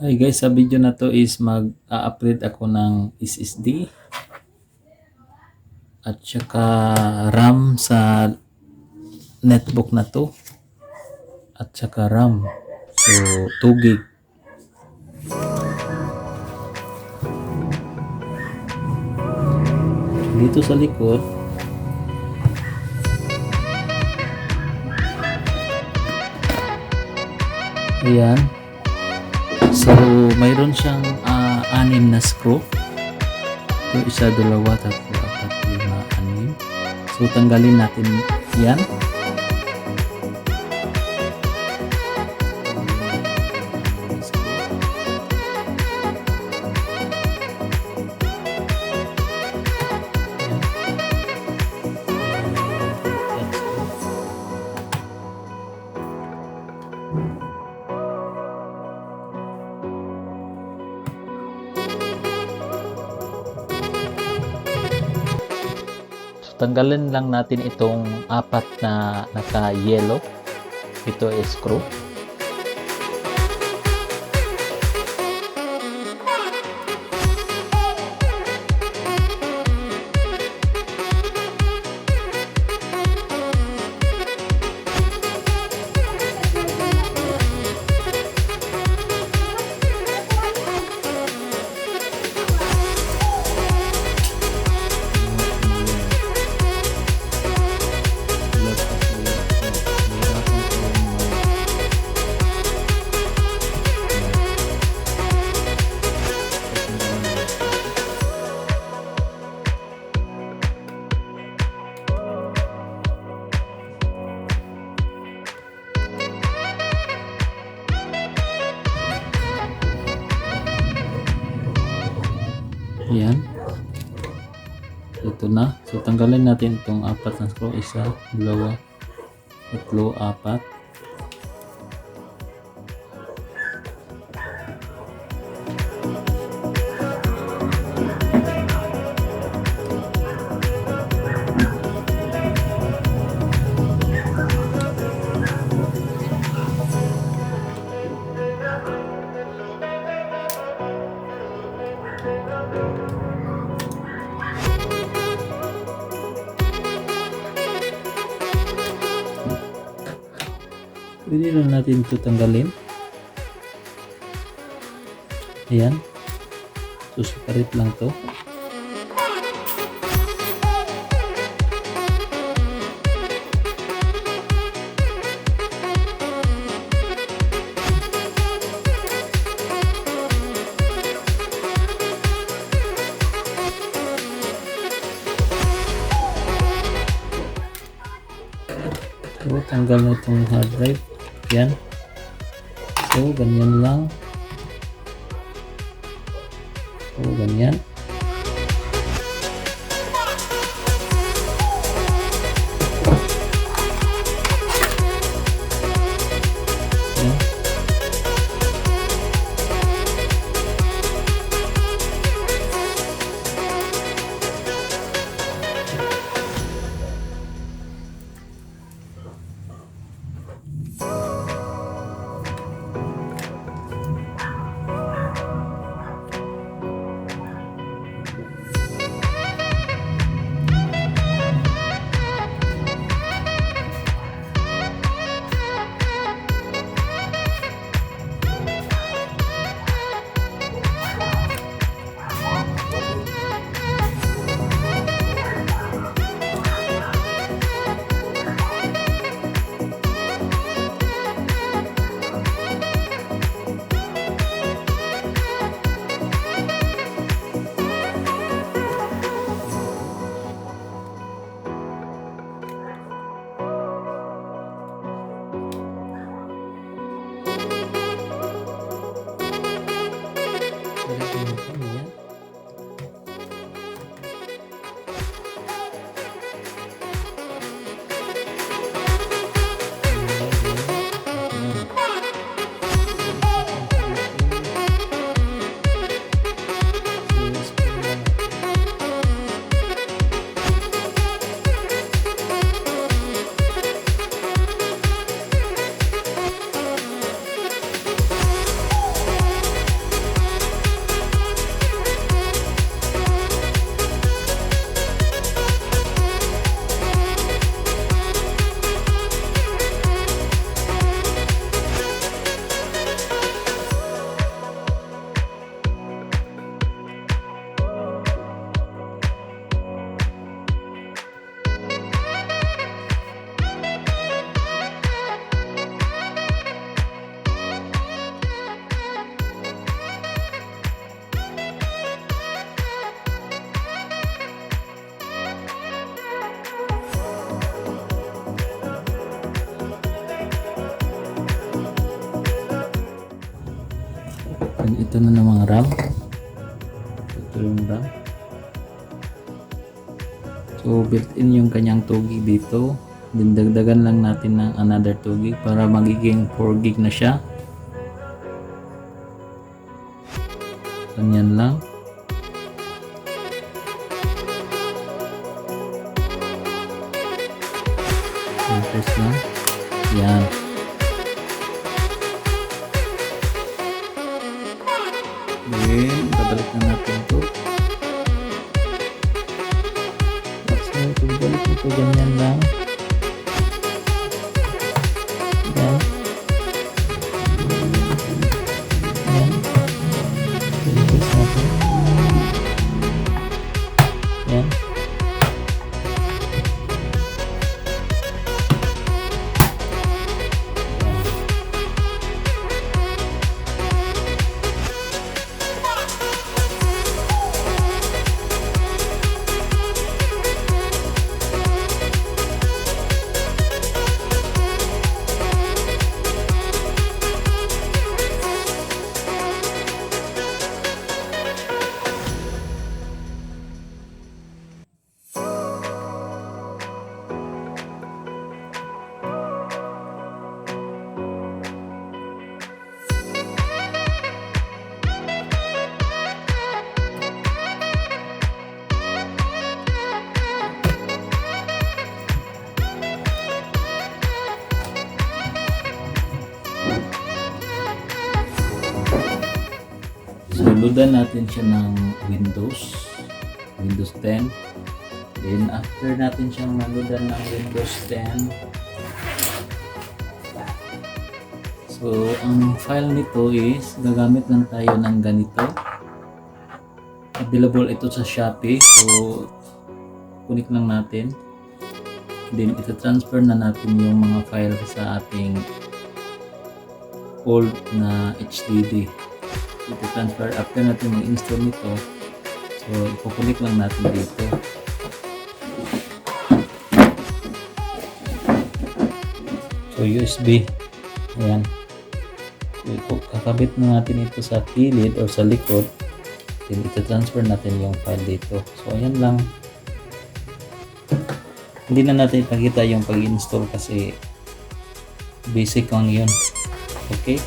Hi guys, sa video na to is mag-upgrade ako ng SSD at saka RAM sa netbook na to at saka RAM. So 2 gig. Dito sa likod ayan. So mayroon siyang 6 na screw. Ito, isa, dalawa, tatlo, apat, lima, anim. So tanggalin natin yan. Tanggalin lang natin itong apat na naka-yellow. Ito ay screw. Yan. Ito na. So tanggalin natin itong apat na screw. Isa, dalawa, tatlo, apat. Pwede na natin ito tanggalin. Ayan. So separate lang to. So tanggal na itong hard drive. Yan. So, ganyan lang. So, ganyan. Yan. ito na namang RAM. Ito yung RAM. So built-in yung kanyang 2 GB dito. Then dagdagan lang natin ng another 2 GB para magiging 4 GB na siya. Ganyan lang. Press lang. Yan. Then babalik na natin ito. So pagbalik ito ganyan lang. Yan. Yan. Press natin. Yan. So, loadan natin siya ng Windows 10. Then, after natin siyang maloadan ng Windows 10, so, ang file nito is, gagamit lang tayo ng ganito. Available ito sa Shopee. So, kunik lang natin. Then, ito-transfer na natin yung mga file sa ating old na HDD. Ito-transfer after natin mag-install nito. So, ipukulik lang natin dito. So, USB. Ayan. So, kakabit na natin ito sa gilid or sa likod. Then, ito-transfer natin yung file dito. So, ayan lang. Hindi na natin ipakita yung pag-install kasi basic lang yun. Okay?